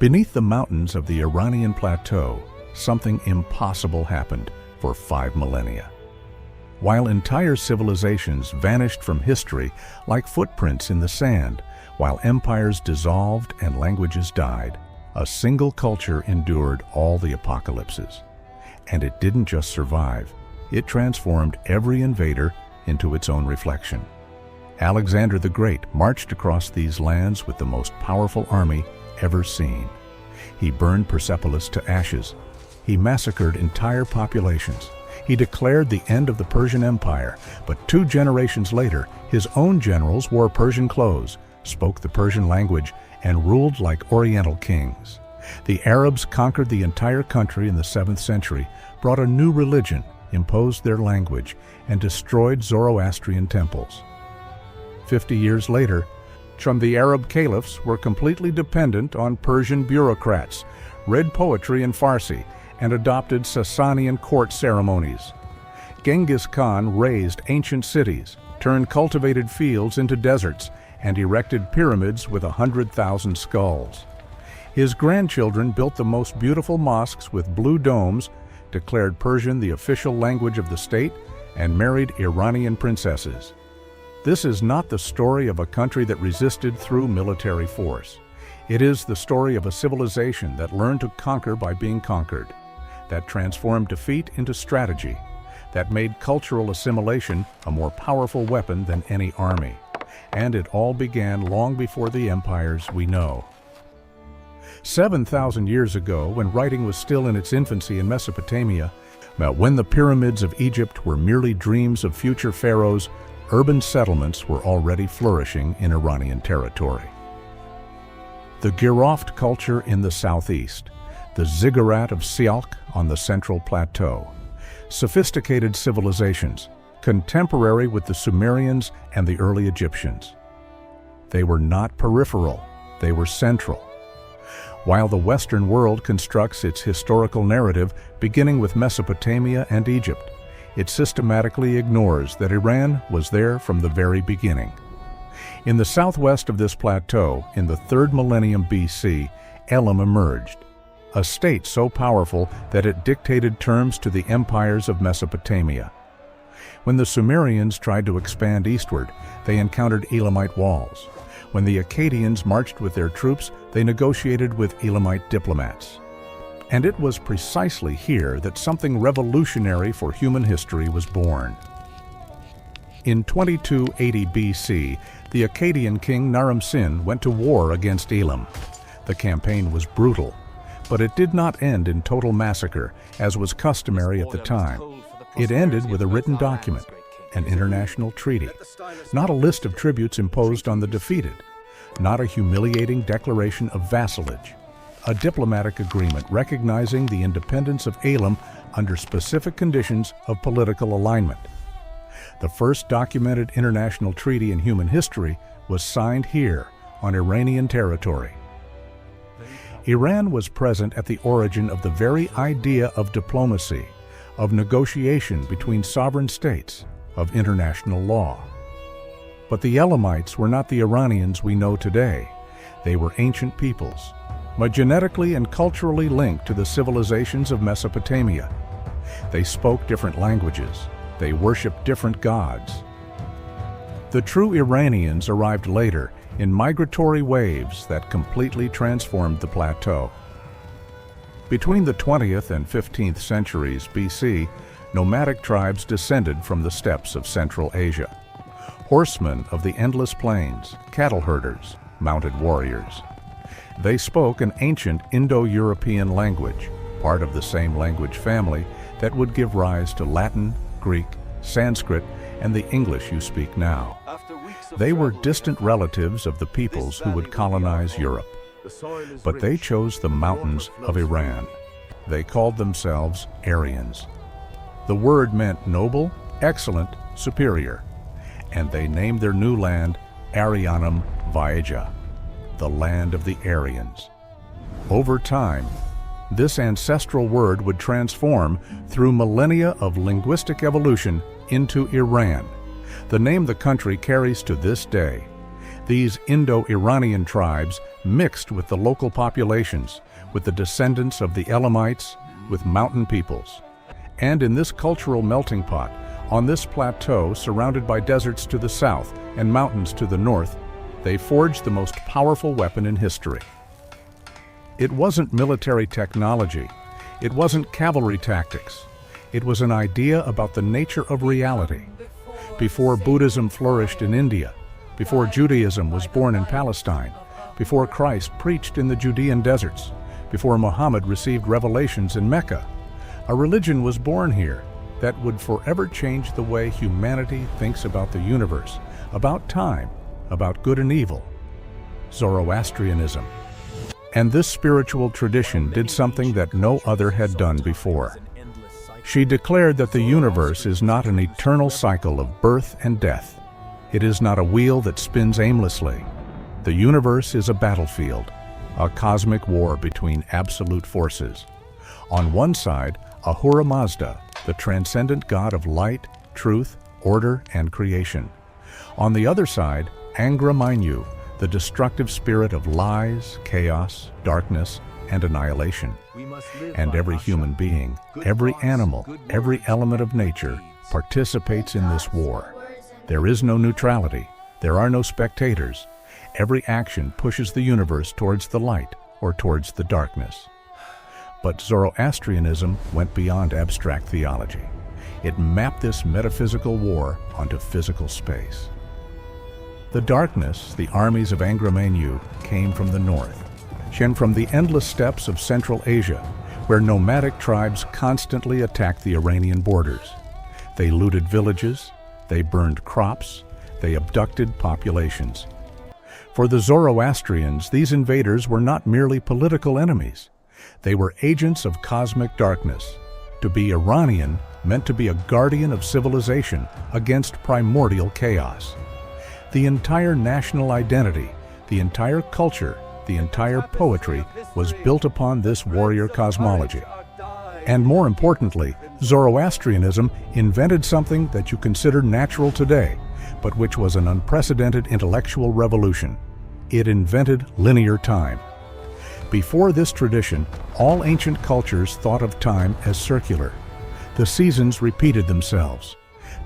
Beneath the mountains of the Iranian plateau, something impossible happened for 5 millennia. While entire civilizations vanished from history like footprints in the sand, while empires dissolved and languages died, a single culture endured all the apocalypses. And it didn't just survive, it transformed every invader into its own reflection. Alexander the Great marched across these lands with the most powerful army ever seen. He burned Persepolis to ashes. He massacred entire populations. He declared the end of the Persian Empire, but 2 generations later, his own generals wore Persian clothes, spoke the Persian language, and ruled like Oriental kings. The Arabs conquered the entire country in the 7th century, brought a new religion, imposed their language, and destroyed Zoroastrian temples. 50 years later, the Arab caliphs were completely dependent on Persian bureaucrats, read poetry in Farsi, and adopted Sassanian court ceremonies. Genghis Khan razed ancient cities, turned cultivated fields into deserts, and erected pyramids with 100,000 skulls. His grandchildren built the most beautiful mosques with blue domes, declared Persian the official language of the state, and married Iranian princesses. This is not the story of a country that resisted through military force. It is the story of a civilization that learned to conquer by being conquered, that transformed defeat into strategy, that made cultural assimilation a more powerful weapon than any army. And it all began long before the empires we know. 7,000 years ago, when writing was still in its infancy in Mesopotamia, when the pyramids of Egypt were merely dreams of future pharaohs, urban settlements were already flourishing in Iranian territory. The Giroft culture in the southeast, the ziggurat of Sialk on the central plateau, sophisticated civilizations, contemporary with the Sumerians and the early Egyptians. They were not peripheral, they were central. While the Western world constructs its historical narrative beginning with Mesopotamia and Egypt, it systematically ignores that Iran was there from the very beginning. In the southwest of this plateau, in the 3rd millennium BC, Elam emerged, a state so powerful that it dictated terms to the empires of Mesopotamia. When the Sumerians tried to expand eastward, they encountered Elamite walls. When the Akkadians marched with their troops, they negotiated with Elamite diplomats. And it was precisely here that something revolutionary for human history was born. In 2280 BC, the Akkadian king Naram-Sin went to war against Elam. The campaign was brutal, but it did not end in total massacre, as was customary at the time. It ended with a written document, an international treaty, not a list of tributes imposed on the defeated, not a humiliating declaration of vassalage, a diplomatic agreement recognizing the independence of Elam under specific conditions of political alignment. The first documented international treaty in human history was signed here on Iranian territory. Iran was present at the origin of the very idea of diplomacy, of negotiation between sovereign states, of international law. But the Elamites were not the Iranians we know today. They were ancient peoples, but genetically and culturally linked to the civilizations of Mesopotamia. They spoke different languages. They worshipped different gods. The true Iranians arrived later in migratory waves that completely transformed the plateau. Between the 20th and 15th centuries BC, nomadic tribes descended from the steppes of Central Asia. Horsemen of the endless plains, cattle herders, mounted warriors. They spoke an ancient Indo-European language, part of the same language family that would give rise to Latin, Greek, Sanskrit, and the English you speak now. They were distant relatives of the peoples who would colonize Europe. But they chose the mountains of Iran. They called themselves Aryans. The word meant noble, excellent, superior, and they named their new land Aryanum Vaeja, the land of the Aryans. Over time, this ancestral word would transform through millennia of linguistic evolution into Iran, the name the country carries to this day. These Indo-Iranian tribes mixed with the local populations, with the descendants of the Elamites, with mountain peoples. And in this cultural melting pot, on this plateau surrounded by deserts to the south and mountains to the north, they forged the most powerful weapon in history. It wasn't military technology. It wasn't cavalry tactics. It was an idea about the nature of reality. Before Buddhism flourished in India, before Judaism was born in Palestine, before Christ preached in the Judean deserts, before Muhammad received revelations in Mecca, a religion was born here that would forever change the way humanity thinks about the universe, about time, about good and evil: Zoroastrianism. And this spiritual tradition did something that no other had done before. She declared that the universe is not an eternal cycle of birth and death. It is not a wheel that spins aimlessly. The universe is a battlefield, a cosmic war between absolute forces. On one side, Ahura Mazda, the transcendent god of light, truth, order, and creation. On the other side, Angra Mainyu, the destructive spirit of lies, chaos, darkness, and annihilation. And every human being, every animal, every element of nature participates in this war. There is no neutrality. There are no spectators. Every action pushes the universe towards the light or towards the darkness. But Zoroastrianism went beyond abstract theology. It mapped this metaphysical war onto physical space. The darkness, the armies of Angra Mainyu, came from the north, and from the endless steppes of Central Asia, where nomadic tribes constantly attacked the Iranian borders. They looted villages, they burned crops, they abducted populations. For the Zoroastrians, these invaders were not merely political enemies. They were agents of cosmic darkness. To be Iranian meant to be a guardian of civilization against primordial chaos. The entire national identity, the entire culture, the entire poetry was built upon this warrior cosmology. And more importantly, Zoroastrianism invented something that you consider natural today, but which was an unprecedented intellectual revolution. It invented linear time. Before this tradition, all ancient cultures thought of time as circular. The seasons repeated themselves.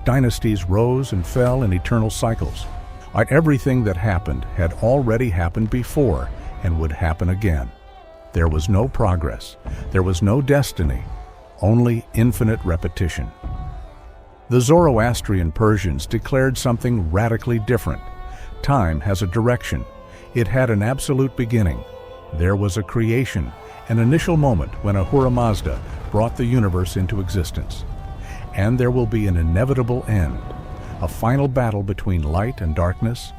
Dynasties rose and fell in eternal cycles. Everything that happened had already happened before and would happen again. There was no progress. There was no destiny. Only infinite repetition. The Zoroastrian Persians declared something radically different. Time has a direction. It had an absolute beginning. There was a creation, an initial moment when Ahura Mazda brought the universe into existence. And there will be an inevitable end, a final battle between light and darkness,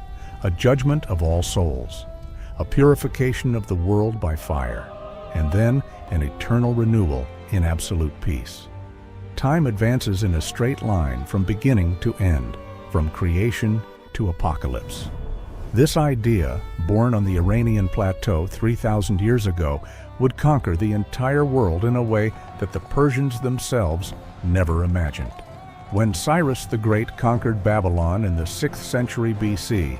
a judgment of all souls, a purification of the world by fire, and then an eternal renewal in absolute peace. Time advances in a straight line from beginning to end, from creation to apocalypse. This idea, born on the Iranian plateau 3,000 years ago, would conquer the entire world in a way that the Persians themselves never imagined. When Cyrus the Great conquered Babylon in the 6th century BC,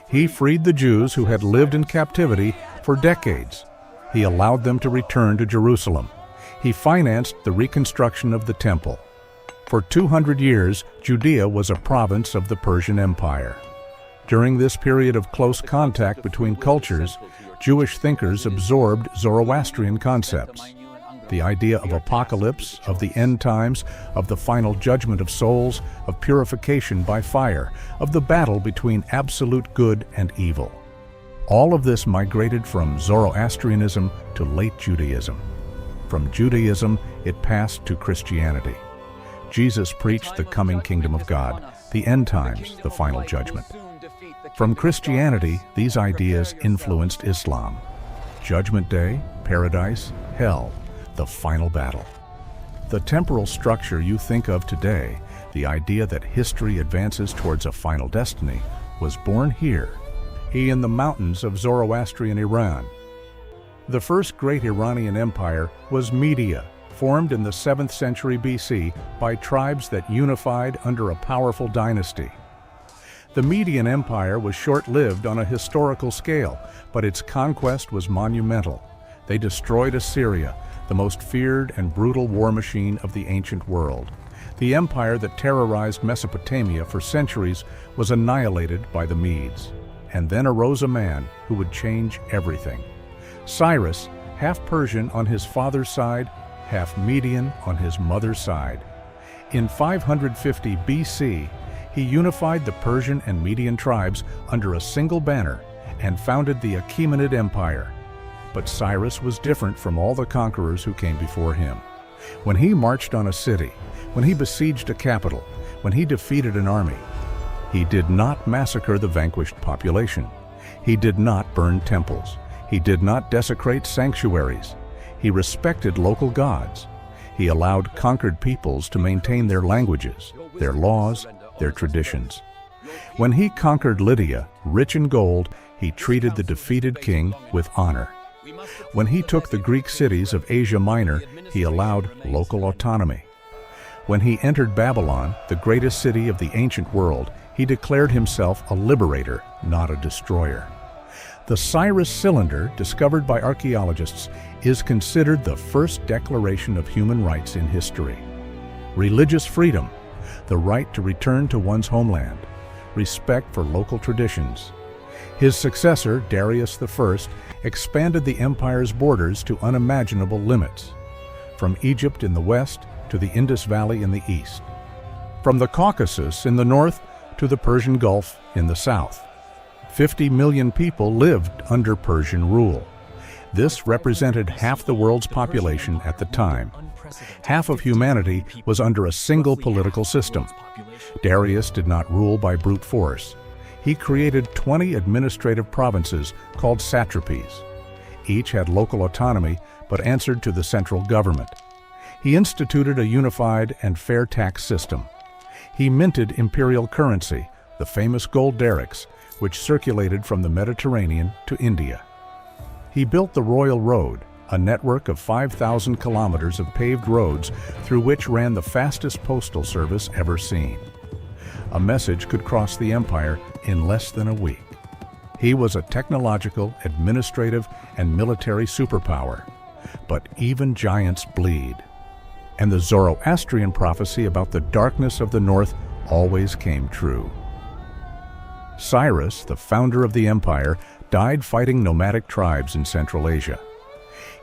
he freed the Jews who had lived in captivity for decades. He allowed them to return to Jerusalem. He financed the reconstruction of the temple. For 200 years, Judea was a province of the Persian Empire. During this period of close contact between cultures, Jewish thinkers absorbed Zoroastrian concepts. The idea of apocalypse, of the end times, of the final judgment of souls, of purification by fire, of the battle between absolute good and evil. All of this migrated from Zoroastrianism to late Judaism. From Judaism, it passed to Christianity. Jesus preached the coming kingdom of God, the end times, the final judgment. From Christianity, these ideas influenced Islam. Judgment Day, paradise, hell, the final battle. The temporal structure you think of today, the idea that history advances towards a final destiny, was born here, in the mountains of Zoroastrian Iran. The first great Iranian empire was Media, formed in the 7th century BC by tribes that unified under a powerful dynasty. The Median Empire was short-lived on a historical scale, but its conquest was monumental. They destroyed Assyria, the most feared and brutal war machine of the ancient world. The empire that terrorized Mesopotamia for centuries was annihilated by the Medes. And then arose a man who would change everything. Cyrus, half Persian on his father's side, half Median on his mother's side. In 550 BC, he unified the Persian and Median tribes under a single banner and founded the Achaemenid Empire. But Cyrus was different from all the conquerors who came before him. When he marched on a city, when he besieged a capital, when he defeated an army, he did not massacre the vanquished population. He did not burn temples. He did not desecrate sanctuaries. He respected local gods. He allowed conquered peoples to maintain their languages, their laws, their traditions. When he conquered Lydia, rich in gold, he treated the defeated king with honor. When he took the Greek cities of Asia Minor, he allowed local autonomy. When he entered Babylon, the greatest city of the ancient world, he declared himself a liberator, not a destroyer. The Cyrus cylinder, discovered by archaeologists, is considered the first declaration of human rights in history. Religious freedom, the right to return to one's homeland, respect for local traditions. His successor, Darius I, expanded the empire's borders to unimaginable limits, from Egypt in the west to the Indus Valley in the east, from the Caucasus in the north to the Persian Gulf in the south. 50 million people lived under Persian rule. This represented half the world's population at the time. Half of humanity was under a single political system. Darius did not rule by brute force. He created 20 administrative provinces called satrapies. Each had local autonomy but answered to the central government. He instituted a unified and fair tax system. He minted imperial currency, the famous gold derricks, which circulated from the Mediterranean to India. He built the Royal Road, a network of 5,000 kilometers of paved roads through which ran the fastest postal service ever seen. A message could cross the empire in less than a week. He was a technological, administrative, and military superpower. But even giants bleed. And the Zoroastrian prophecy about the darkness of the north always came true. Cyrus, the founder of the empire, died fighting nomadic tribes in Central Asia.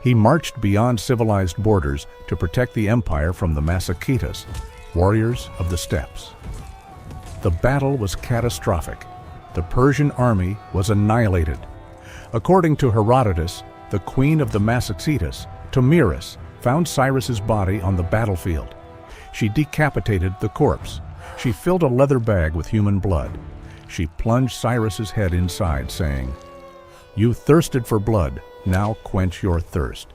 He marched beyond civilized borders to protect the empire from the Masakitas, warriors of the steppes. The battle was catastrophic. The Persian army was annihilated. According to Herodotus, the queen of the Masakitas, Timurids, found Cyrus's body on the battlefield. She decapitated the corpse. She filled a leather bag with human blood. She plunged Cyrus's head inside, saying, "You thirsted for blood, now quench your thirst."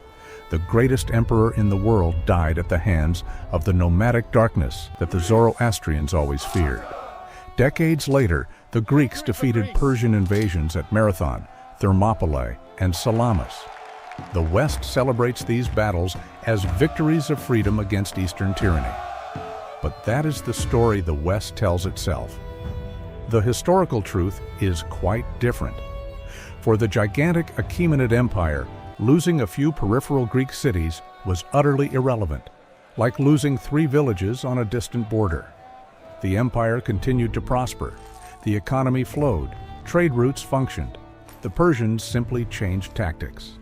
The greatest emperor in the world died at the hands of the nomadic darkness that the Zoroastrians always feared. Decades later, the Greeks defeated Persian invasions at Marathon, Thermopylae, and Salamis. The West celebrates these battles as victories of freedom against Eastern tyranny. But that is the story the West tells itself. The historical truth is quite different. For the gigantic Achaemenid Empire, losing a few peripheral Greek cities was utterly irrelevant, like losing 3 villages on a distant border. The empire continued to prosper. The economy flowed. Trade routes functioned. The Persians simply changed tactics.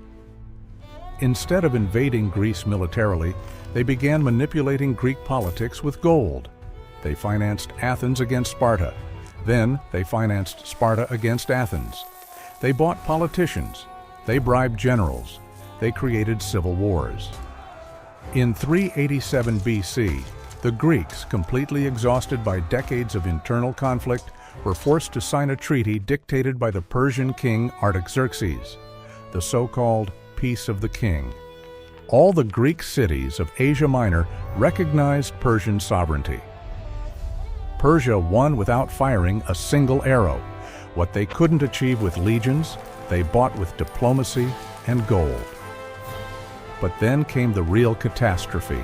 Instead of invading Greece militarily, they began manipulating Greek politics with gold. They financed Athens against Sparta. Then they financed Sparta against Athens. They bought politicians. They bribed generals. They created civil wars. In 387 BC, the Greeks, completely exhausted by decades of internal conflict, were forced to sign a treaty dictated by the Persian king Artaxerxes, the so-called Peace of the King. All the Greek cities of Asia Minor recognized Persian sovereignty. Persia won without firing a single arrow. What they couldn't achieve with legions, they bought with diplomacy and gold. But then came the real catastrophe.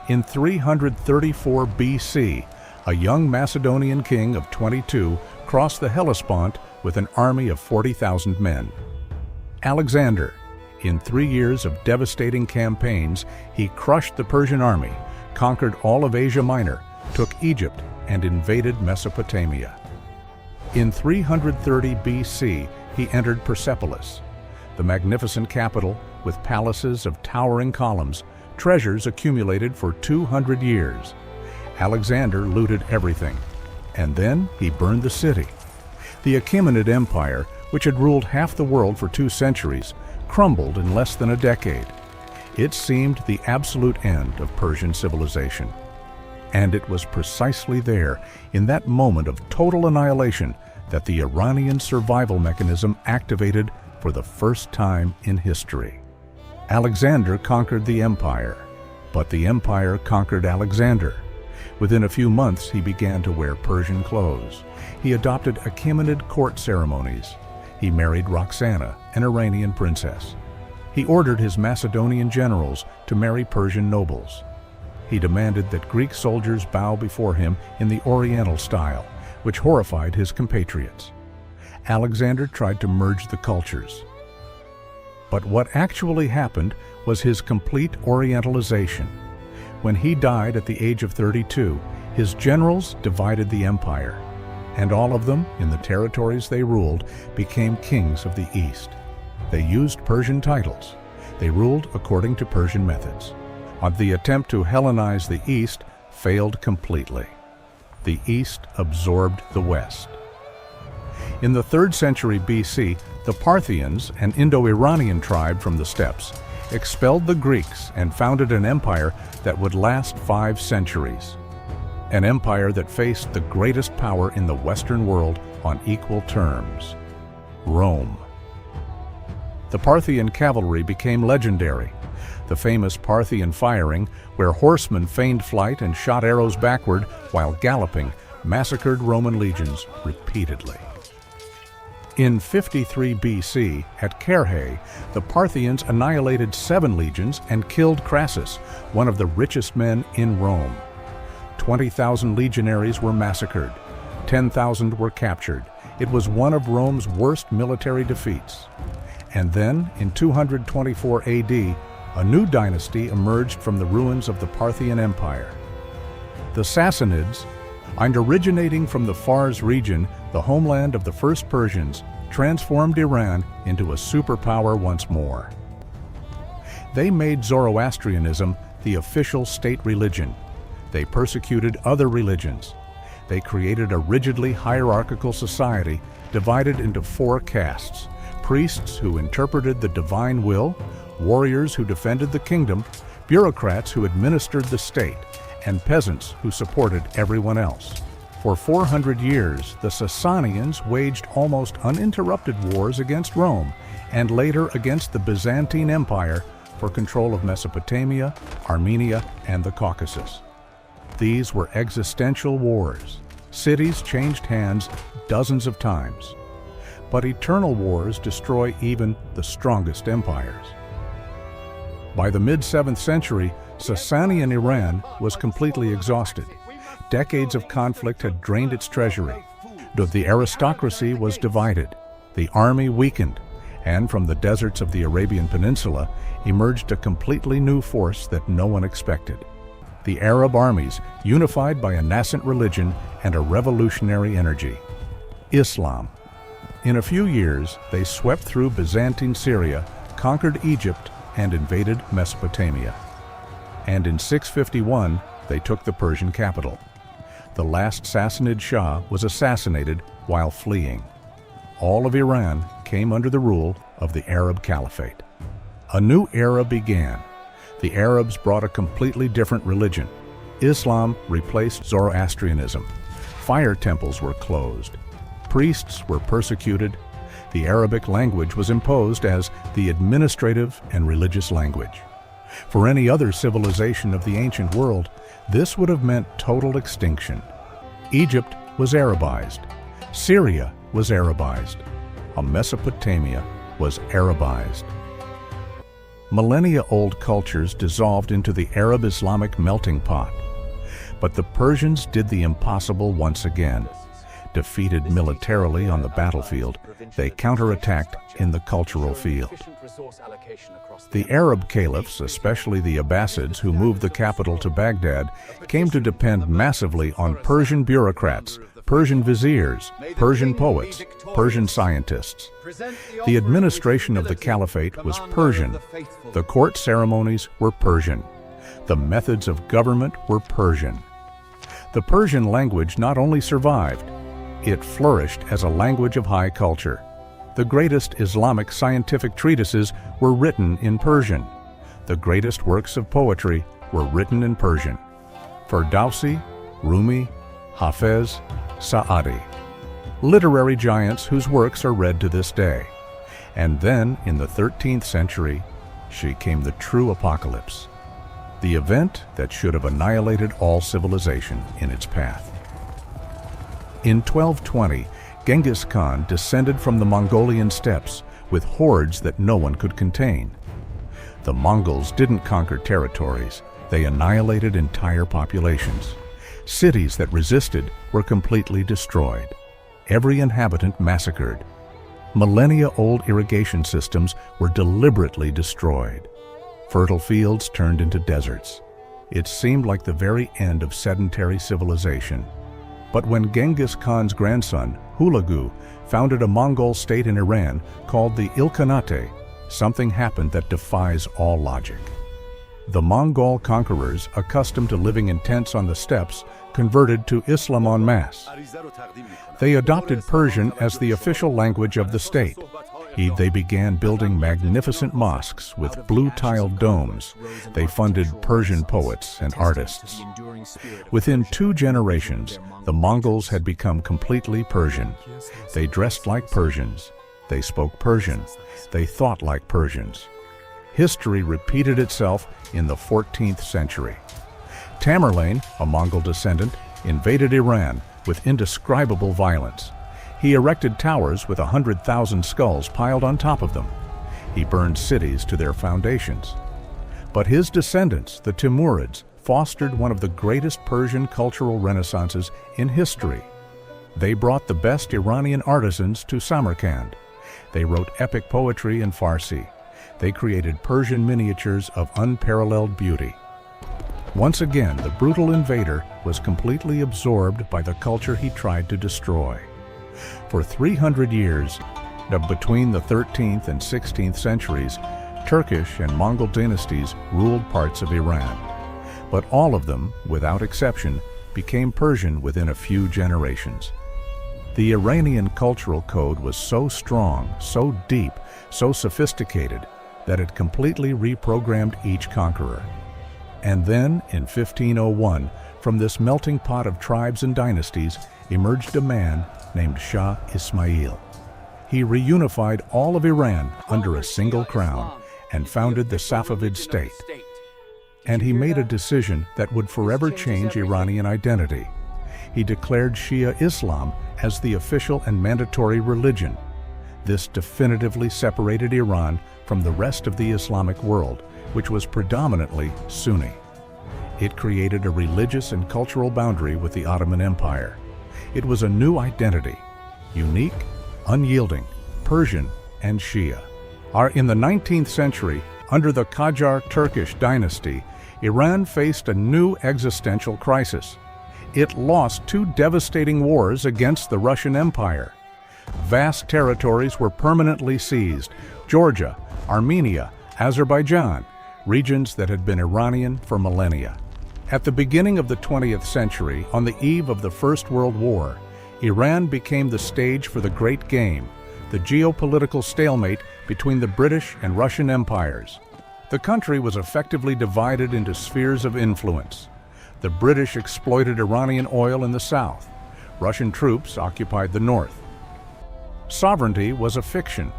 In 334 BC, a young Macedonian king of 22 crossed the Hellespont with an army of 40,000 men. Alexander, in 3 years of devastating campaigns, he crushed the Persian army, conquered all of Asia Minor, took Egypt, and invaded Mesopotamia. In 330 BC, he entered Persepolis, the magnificent capital with palaces of towering columns, treasures accumulated for 200 years. Alexander looted everything, and then he burned the city. The Achaemenid Empire, which had ruled half the world for 2 centuries, crumbled in less than a decade. It seemed the absolute end of Persian civilization. And it was precisely there, in that moment of total annihilation, that the Iranian survival mechanism activated for the first time in history. Alexander conquered the empire, but the empire conquered Alexander. Within a few months, he began to wear Persian clothes. He adopted Achaemenid court ceremonies. He married Roxana, an Iranian princess. He ordered his Macedonian generals to marry Persian nobles. He demanded that Greek soldiers bow before him in the Oriental style, which horrified his compatriots. Alexander tried to merge the cultures. But what actually happened was his complete Orientalization. When he died at the age of 32, his generals divided the empire, and all of them, in the territories they ruled, became kings of the East. They used Persian titles. They ruled according to Persian methods. The attempt to Hellenize the East failed completely. The East absorbed the West. In the 3rd century BC, the Parthians, an Indo-Iranian tribe from the steppes, expelled the Greeks and founded an empire that would last 5 centuries. An empire that faced the greatest power in the Western world on equal terms: Rome. The Parthian cavalry became legendary. The famous Parthian firing, where horsemen feigned flight and shot arrows backward while galloping, massacred Roman legions repeatedly. In 53 BC, at Carrhae, the Parthians annihilated 7 legions and killed Crassus, one of the richest men in Rome. 20,000 legionaries were massacred. 10,000 were captured. It was one of Rome's worst military defeats. And then, in 224 AD, a new dynasty emerged from the ruins of the Parthian Empire. The Sassanids, and originating from the Fars region, the homeland of the first Persians, transformed Iran into a superpower once more. They made Zoroastrianism the official state religion. They persecuted other religions. They created a rigidly hierarchical society divided into 4 castes: priests who interpreted the divine will, warriors who defended the kingdom, bureaucrats who administered the state, and peasants who supported everyone else. For 400 years, the Sassanians waged almost uninterrupted wars against Rome, and later against the Byzantine Empire for control of Mesopotamia, Armenia, and the Caucasus. These were existential wars. Cities changed hands dozens of times. But eternal wars destroy even the strongest empires. By the mid-7th century, Sassanian Iran was completely exhausted. Decades of conflict had drained its treasury. The aristocracy was divided. The army weakened, and from the deserts of the Arabian Peninsula emerged a completely new force that no one expected: the Arab armies, unified by a nascent religion and a revolutionary energy: Islam. In a few years, they swept through Byzantine Syria, conquered Egypt, and invaded Mesopotamia. And in 651, they took the Persian capital. The last Sassanid Shah was assassinated while fleeing. All of Iran came under the rule of the Arab Caliphate. A new era began. The Arabs brought a completely different religion. Islam replaced Zoroastrianism. Fire temples were closed. Priests were persecuted. The Arabic language was imposed as the administrative and religious language. For any other civilization of the ancient world, this would have meant total extinction. Egypt was Arabized. Syria was Arabized. Mesopotamia was Arabized. Millennia-old cultures dissolved into the Arab-Islamic melting pot. But the Persians did the impossible once again. Defeated militarily on the battlefield, they counterattacked in the cultural field. The Arab caliphs, especially the Abbasids who moved the capital to Baghdad, came to depend massively on Persian bureaucrats, Persian viziers, Persian poets, Persian scientists. The administration of the caliphate was Persian. The court ceremonies were Persian. The methods of government were Persian. The Persian language not only survived, it flourished as a language of high culture. The greatest Islamic scientific treatises were written in Persian. The greatest works of poetry were written in Persian. Ferdowsi, Rumi, Hafez, Sa'adi. Literary giants whose works are read to this day. And then, in the 13th century, came the true apocalypse. The event that should have annihilated all civilization in its path. In 1220, Genghis Khan descended from the Mongolian steppes with hordes that no one could contain. The Mongols didn't conquer territories, they annihilated entire populations. Cities that resisted were completely destroyed. Every inhabitant massacred. Millennia-old irrigation systems were deliberately destroyed. Fertile fields turned into deserts. It seemed like the very end of sedentary civilization. But when Genghis Khan's grandson, Hulagu, founded a Mongol state in Iran called the Ilkhanate, something happened that defies all logic. The Mongol conquerors, accustomed to living in tents on the steppes, converted to Islam en masse. They adopted Persian as the official language of the state. They began building magnificent mosques with blue-tiled domes. They funded Persian poets and artists. Within 2 generations, the Mongols had become completely Persian. They dressed like Persians. They spoke Persian. They thought like Persians. History repeated itself in the 14th century. Tamerlane, a Mongol descendant, invaded Iran with indescribable violence. He erected towers with 100,000 skulls piled on top of them. He burned cities to their foundations. But his descendants, the Timurids, fostered one of the greatest Persian cultural renaissances in history. They brought the best Iranian artisans to Samarkand. They wrote epic poetry in Farsi. They created Persian miniatures of unparalleled beauty. Once again, the brutal invader was completely absorbed by the culture he tried to destroy. For 300 years, between the 13th and 16th centuries, Turkish and Mongol dynasties ruled parts of Iran. But all of them, without exception, became Persian within a few generations. The Iranian cultural code was so strong, so deep, so sophisticated, that it completely reprogrammed each conqueror. And then, in 1501, from this melting pot of tribes and dynasties, emerged a man named Shah Ismail. He reunified all of Iran under a single crown and founded the Safavid state. And he made a decision that would forever change Iranian identity. He declared Shia Islam as the official and mandatory religion. This definitively separated Iran from the rest of the Islamic world, which was predominantly Sunni. It created a religious and cultural boundary with the Ottoman Empire. It was a new identity, unique, unyielding, Persian, and Shia. In the 19th century, under the Qajar Turkish dynasty, Iran faced a new existential crisis. It lost 2 devastating wars against the Russian Empire. Vast territories were permanently seized: Georgia, Armenia, Azerbaijan, regions that had been Iranian for millennia. At the beginning of the 20th century, on the eve of the First World War, Iran became the stage for the Great Game, the geopolitical stalemate between the British and Russian empires. The country was effectively divided into spheres of influence. The British exploited Iranian oil in the south. Russian troops occupied the north. Sovereignty was a fiction.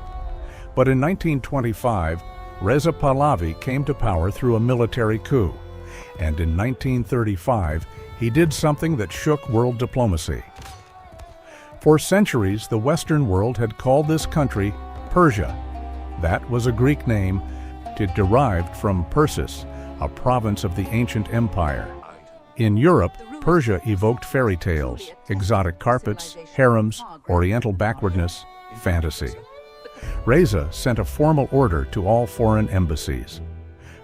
But in 1925, Reza Pahlavi came to power through a military coup. And in 1935, he did something that shook world diplomacy. For centuries, the Western world had called this country Persia. That was a Greek name derived from Persis, a province of the ancient empire. In Europe, Persia evoked fairy tales, exotic carpets, harems, oriental backwardness, fantasy. Reza sent a formal order to all foreign embassies.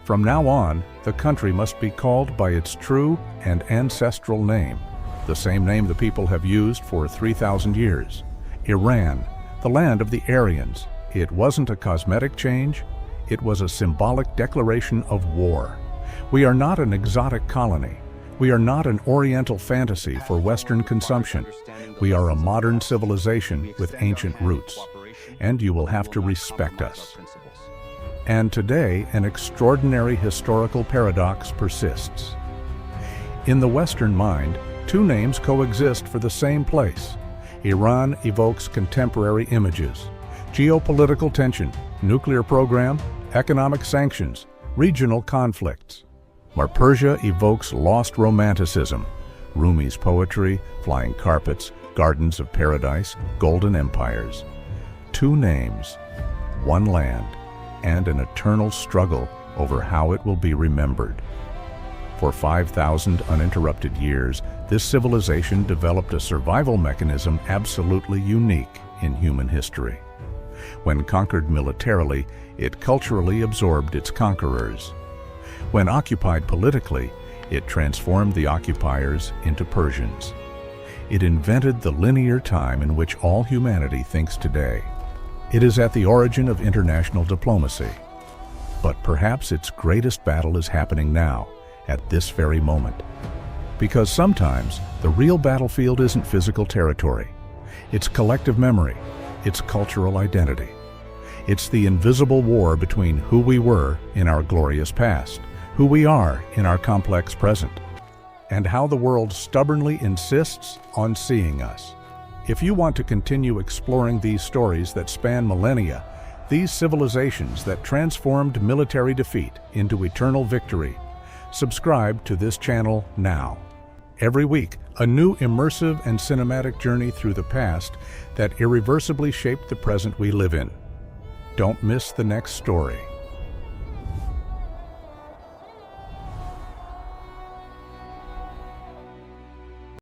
From now on, the country must be called by its true and ancestral name, the same name the people have used for 3,000 years. Iran, the land of the Aryans. It wasn't a cosmetic change, it was a symbolic declaration of war. We are not an exotic colony. We are not an oriental fantasy for Western consumption. We are a modern civilization with ancient roots, and you will have to respect us. And today, an extraordinary historical paradox persists. In the Western mind, two names coexist for the same place. Iran evokes contemporary images, geopolitical tension, nuclear program, economic sanctions, regional conflicts. While Persia evokes lost romanticism, Rumi's poetry, flying carpets, gardens of paradise, golden empires. Two names, one land, and an eternal struggle over how it will be remembered. For 5,000 uninterrupted years, this civilization developed a survival mechanism absolutely unique in human history. When conquered militarily, it culturally absorbed its conquerors. When occupied politically, it transformed the occupiers into Persians. It invented the linear time in which all humanity thinks today. It is at the origin of international diplomacy. But perhaps its greatest battle is happening now, at this very moment. Because sometimes the real battlefield isn't physical territory. It's collective memory. It's cultural identity. It's the invisible war between who we were in our glorious past, who we are in our complex present, and how the world stubbornly insists on seeing us. If you want to continue exploring these stories that span millennia, these civilizations that transformed military defeat into eternal victory, subscribe to this channel now. Every week, a new immersive and cinematic journey through the past that irreversibly shaped the present we live in. Don't miss the next story.